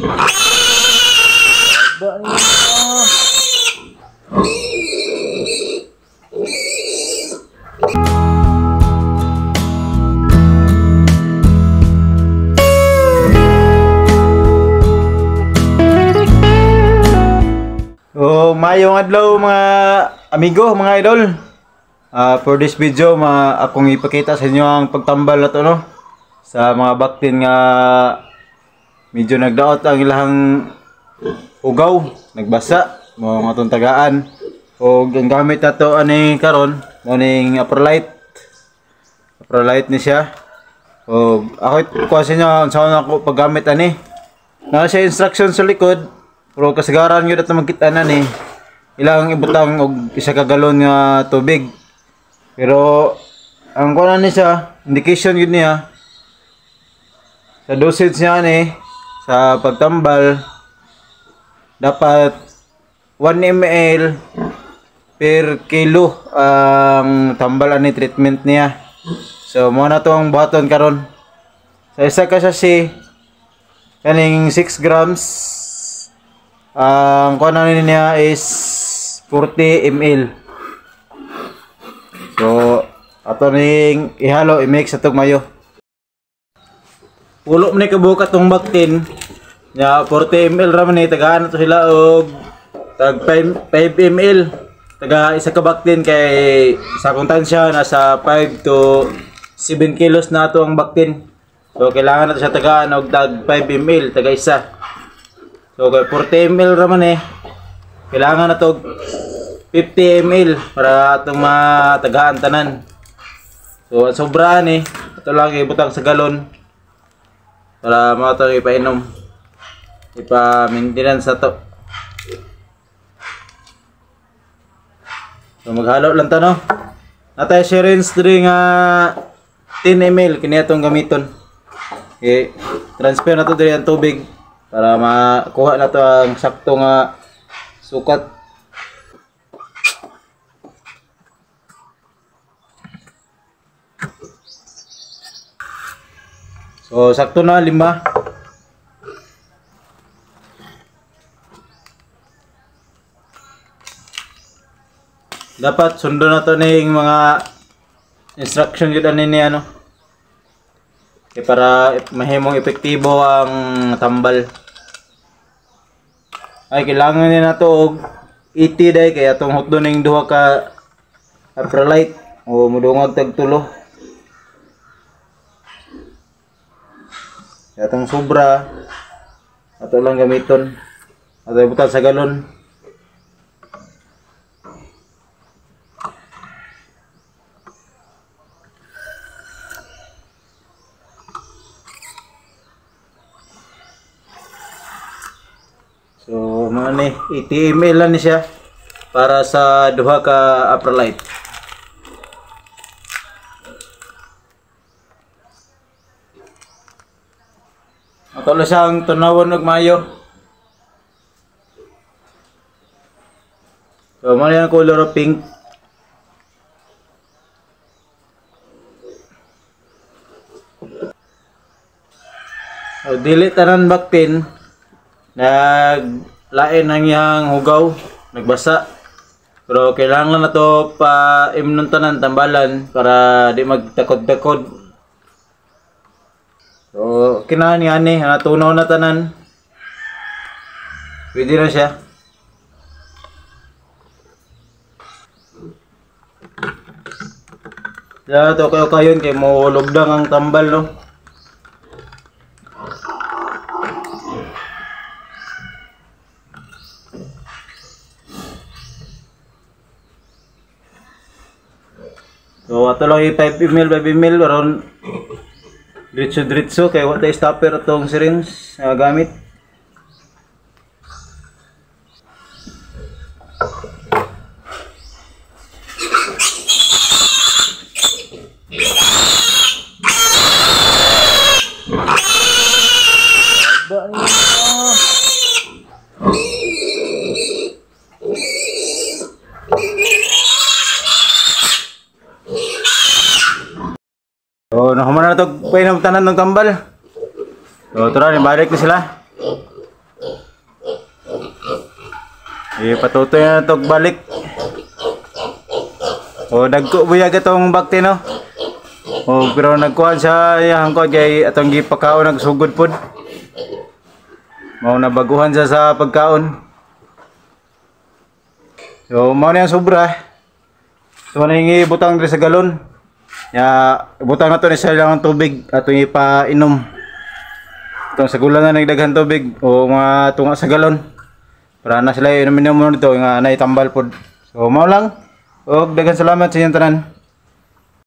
Ba ni. Oh, mayong adlaw mga amigo, mga idol. For this video, akong ipakita sa inyo ang pagtambal na to, no? Sa mga baktin nga medyo nagdaot ang ilang ugaw, nagbasa, mga atong tagaan. O ang gamit na to ani karon, morning Aprolite. Aprolite ni siya. O ako kuha sa inyo ang saan ako paggamit ani. Nasa siya instruction sa likod. Pero kasagaran yun at magkita na ni ilang ibutang og isa ka galon nga tubig. Pero ang kuha ni siya, indication yun niya sa dosage niya ni sa pagtambal dapat 1 ml per kilo ang tambal ani treatment niya. So mo na to ang buhaton karon. Sa isa ka sachet kaning 6 grams. Ang kuha niya is 40 ml. So ato ning ihalo, i-mix atong mayo. Ulo man ni kabuka tong baktin. Ya 40 ml ra man ni tagaan to sila og tag 5 ml. Taga isa ka baktin kay sa kontansya nasa 5 to 7 kilos na ato ang baktin. So kailangan nato siya tagaan og tag 5 ml taga isa. So kay 40 ml ra man kailangan na to 50 ml para atong matagaan tanan. So ang sobra ni ato lang ibutang sa galon para mo ato ipainom. Ipa-maintenance sa to. So maghalo lang ta, no. Natay syringe diri nga 10 ml kini atong gamiton. Okay, transfer na to diri ang tubig para makuha na to ang sakto nga sukat. So sakto na 5. Dapat sundo na to ning mga instruction yun ani ni ano. Okay, para mahimong epektibo ang tambal. Ay kailangan ni nato og 80 day kaya atong hotdo ning duha ka Aprolite o mudungog tag tulo. Kaya atong sobra ato lang gamiton. Ato ibutan sa galon. So, mga ni 80 ml lang ni siya para sa duha ka Aprolite. Ato lang siyang tunawon og mayo. So, mali ang color of pink. So, dili tanan bakpin naglain ang iyang hugaw, nagbasa. Pero kailangan na to pa imnon tanan tambalan para di magtakod-takod. So kinani ani tunaw na tanan. Pwede na siya. Ya to kayo kay mo lugdang ang tambal, no. So ato lang 5 ml around diretso kay wa tay stopper atong syringe nga gamit. So, nahuman na ito tanan ng tambal. So, tara, balik na sila. Ipatutoy na ito balik. O dagko buyag itong bakti no. O pero nagkuhan sa hangkod kay atong gipakaon nagsugod pod. Mao na baguhan siya sa pagkaon. So mao na yung sobra. So manhingi butang diri sa galon. Ya butang nato ni sa lang tubig atong ipainom. Itong sa gulangan nagdaghan tubig o mga tunga sa galon. Para na sila inumin mo dito nga naitambal pod. So mao lang. Og daghang salamat sa inyong tanan.